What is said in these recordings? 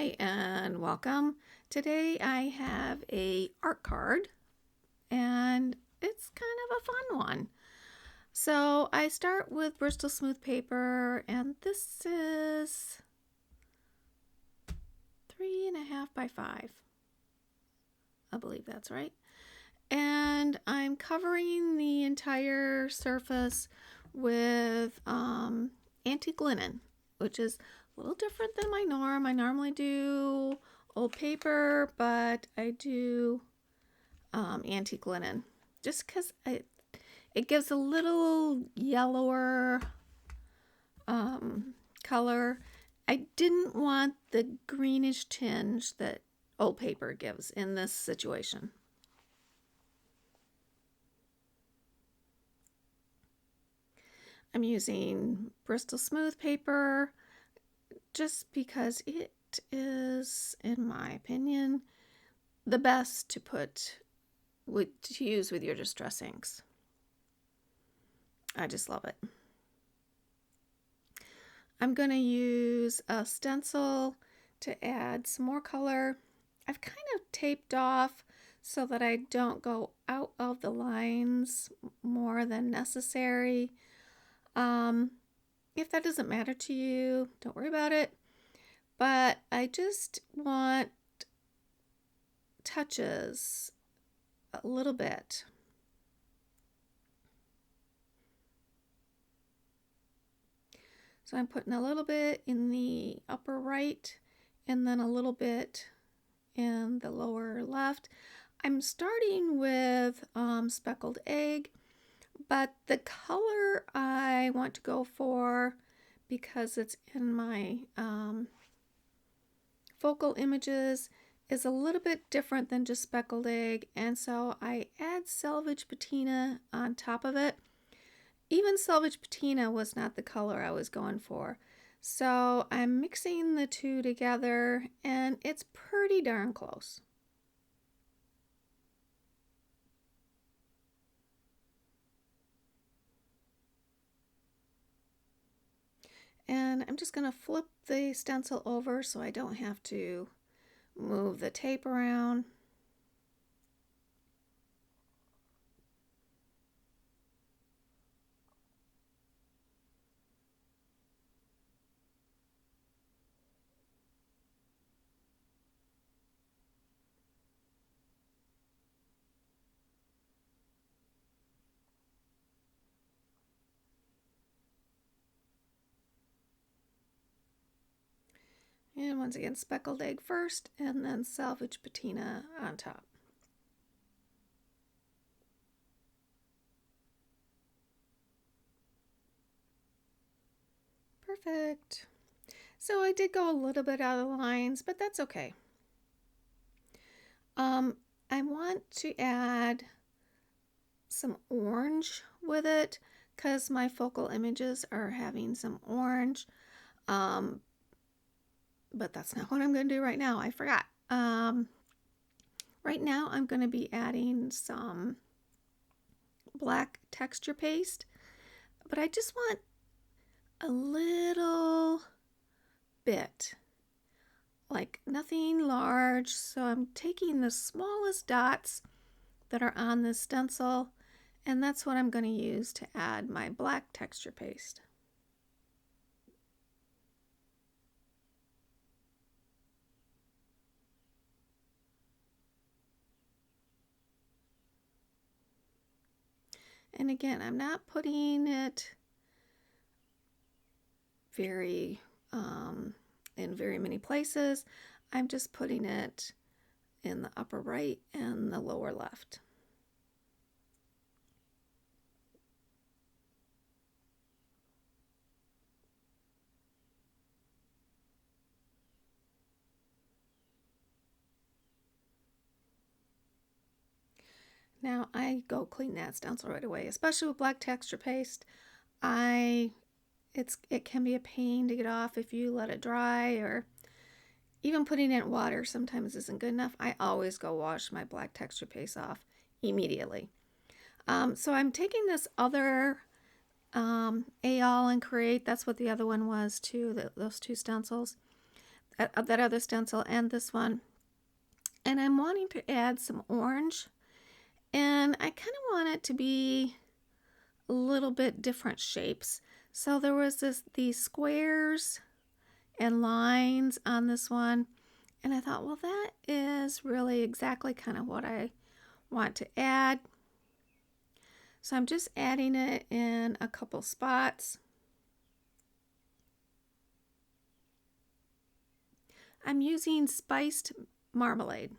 Hi and welcome. Today I have a art card and it's kind of a fun one. So I start with Bristol smooth paper and this is 3.5 by 5. I believe that's right. And I'm covering the entire surface with antique linen, which is a little different than my norm. I normally do old paper, but I do antique linen just because it gives a little yellower color. I didn't want the greenish tinge that old paper gives in this situation. I'm using Bristol smooth paper just because it is, in my opinion, the best to use with your distress inks. I just love it. I'm going to use a stencil to add some more color. I've kind of taped off so that I don't go out of the lines more than necessary. If that doesn't matter to you, don't worry about it. But I just want touches a little bit. So I'm putting a little bit in the upper right and then a little bit in the lower left. I'm starting with speckled egg, but the color I want to go for, because it's in my focal images, is a little bit different than just speckled egg, and so I add salvaged patina on top of it. Even salvaged patina was not the color I was going for, so I'm mixing the two together and it's pretty darn close. And I'm just going to flip the stencil over so I don't have to move the tape around. And once again, speckled egg first and then salvaged patina on top. Perfect. So I did go a little bit out of the lines, but that's okay. I want to add some orange with it because my focal images are having some orange. But that's not what I'm going to do right now. I forgot. Right now I'm going to be adding some black texture paste, but I just want a little bit, like nothing large. So I'm taking the smallest dots that are on this stencil, and that's what I'm going to use to add my black texture paste. And again, I'm not putting it in very many places. I'm just putting it in the upper right and the lower left. Now I go clean that stencil right away, especially with black texture paste. It can be a pain to get off if you let it dry, or even putting it in water sometimes isn't good enough. I always go wash my black texture paste off immediately. So I'm taking this other AL and Create, that's what the other one was too, those two stencils. of that other stencil and this one. And I'm wanting to add some orange. And I kind of want it to be a little bit different shapes. So there was these squares and lines on this one. And I thought, well, that is really exactly kind of what I want to add. So I'm just adding it in a couple spots. I'm using spiced marmalade.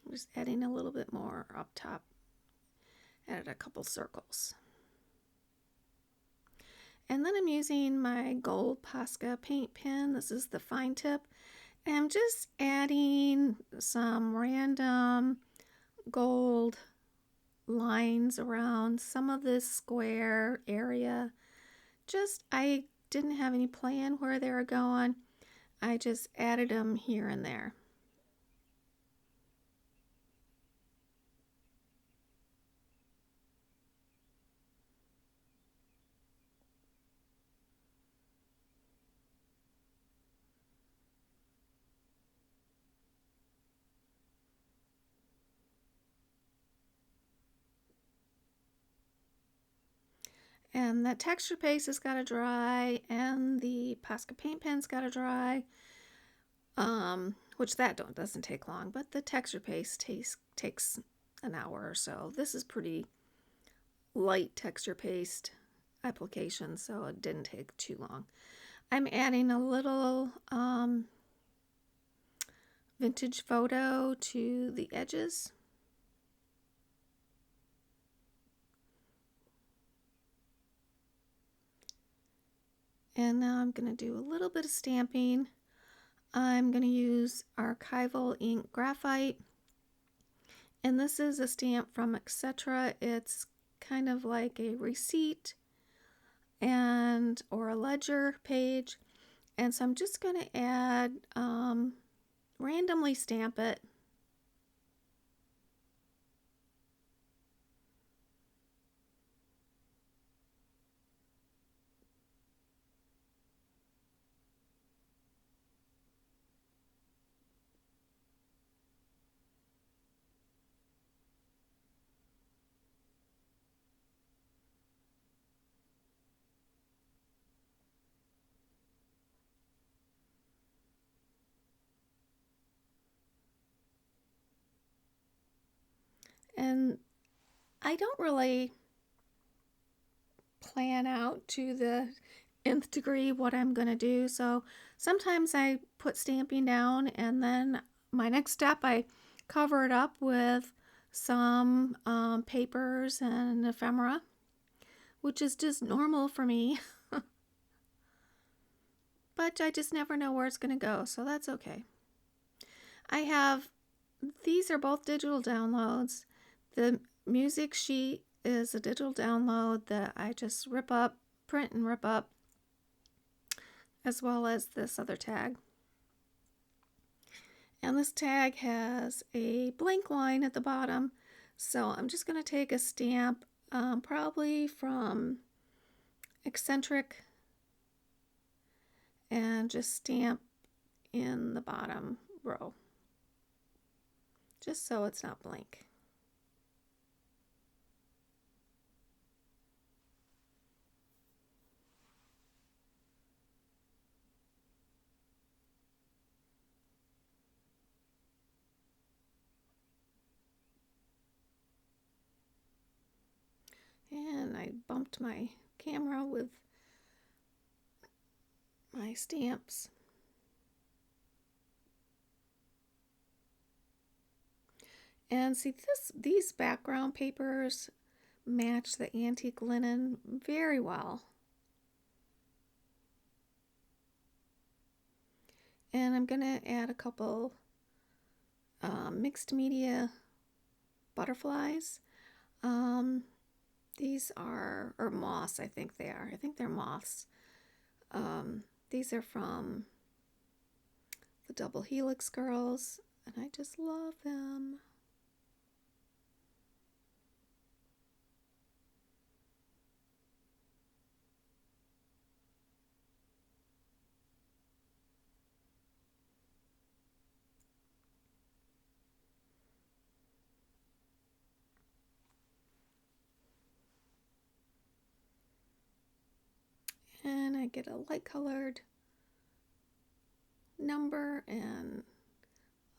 I'm just adding a little bit more up top. Added a couple circles. And then I'm using my gold Posca Paint Pen. This is the fine tip. And I'm just adding some random gold lines around some of this square area. I didn't have any plan where they were going. I just added them here and there. And that texture paste has got to dry, and the Posca Paint Pen's got to dry, which that doesn't take long, but the texture paste takes an hour or so. This is pretty light texture paste application, so it didn't take too long. I'm adding a little vintage photo to the edges. And now I'm going to do a little bit of stamping. I'm going to use Archival Ink graphite. And this is a stamp from Etcetera. It's kind of like a receipt or a ledger page. And so I'm just going to add, randomly stamp it. And I don't really plan out to the nth degree what I'm going to do. So sometimes I put stamping down, and then my next step I cover it up with some papers and ephemera, which is just normal for me. But I just never know where it's going to go, so that's okay. These are both digital downloads. The music sheet is a digital download that I just print and rip up, as well as this other tag. And this tag has a blank line at the bottom, so I'm just going to take a stamp, probably from Eccentric, and just stamp in the bottom row, just so it's not blank. And I bumped my camera with my stamps. And see, these background papers match the antique linen very well. And I'm going to add a couple mixed media butterflies. These are, or moths, I think they are. I think they're moths. These are from the double helix girls, and I just love them. And I get a light colored number, and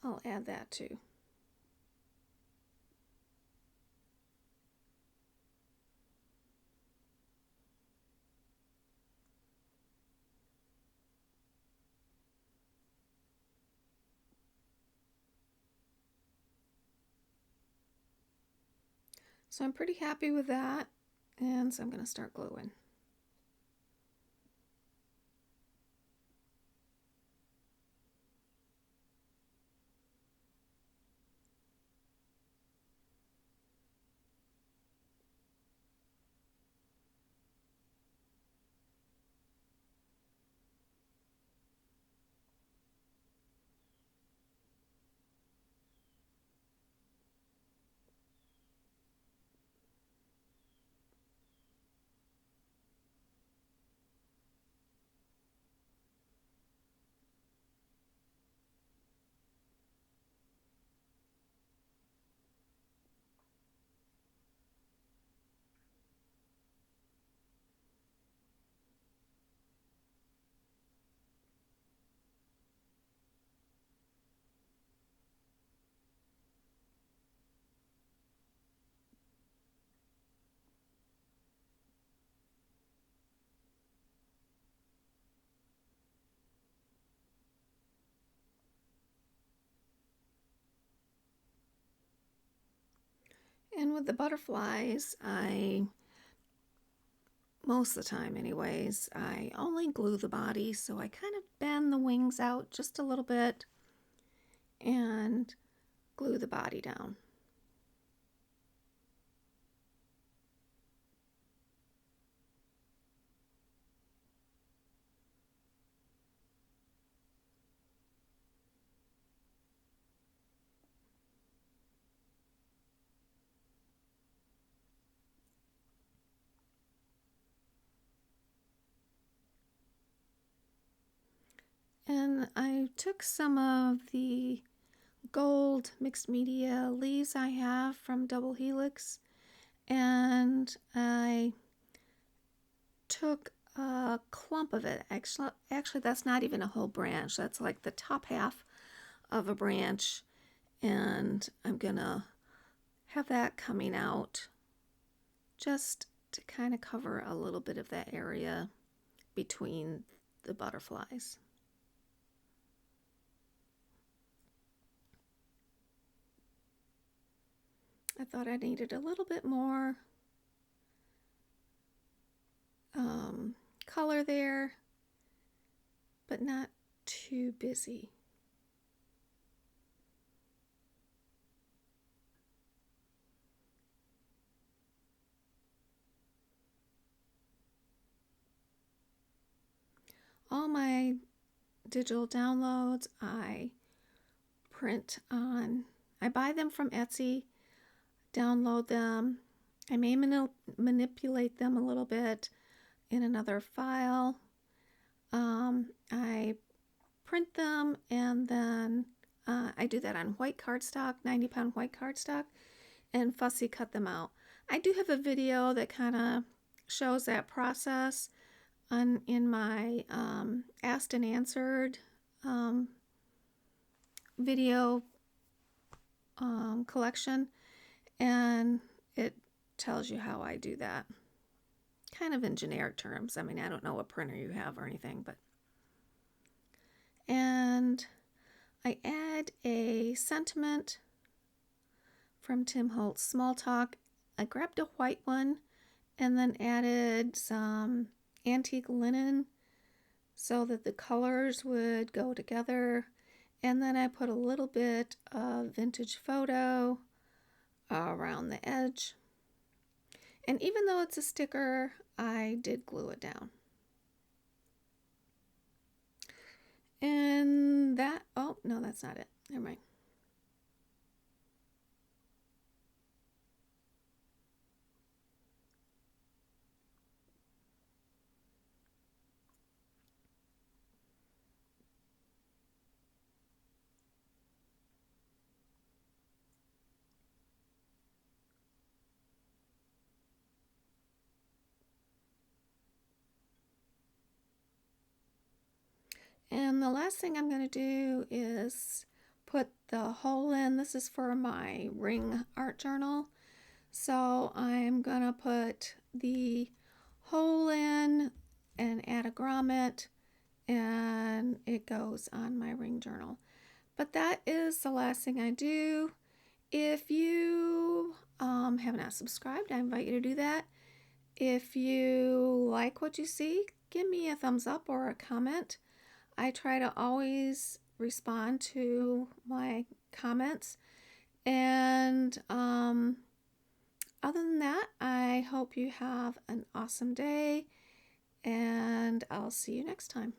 I'll add that too. So I'm pretty happy with that, and so I'm going to start gluing. And with the butterflies, most of the time anyways, I only glue the body, so I kind of bend the wings out just a little bit and glue the body down. And I took some of the gold mixed media leaves I have from Double Helix, and I took a clump of it. Actually, that's not even a whole branch. That's like the top half of a branch, and I'm gonna have that coming out just to kind of cover a little bit of that area between the butterflies. I thought I needed a little bit more color there, but not too busy. All my digital downloads I print on. I buy them from Etsy, download them. I may manipulate them a little bit in another file. I print them, and then I do that on white cardstock, 90-pound white cardstock, and fussy cut them out. I do have a video that kind of shows that process in my Asked and Answered video collection, and it tells you how I do that. Kind of in generic terms. I mean, I don't know what printer you have or anything, but. And I add a sentiment from Tim Holtz, Small Talk. I grabbed a white one and then added some antique linen so that the colors would go together. And then I put a little bit of vintage photo around the edge. And even though it's a sticker, I did glue it down. And that, oh, no, that's not it. Never mind. And the last thing I'm going to do is put the hole in. This is for my ring art journal. So I'm going to put the hole in and add a grommet, and it goes on my ring journal. But that is the last thing I do. If you have not subscribed, I invite you to do that. If you like what you see, give me a thumbs up or a comment. I try to always respond to my comments. And other than that, I hope you have an awesome day, and I'll see you next time.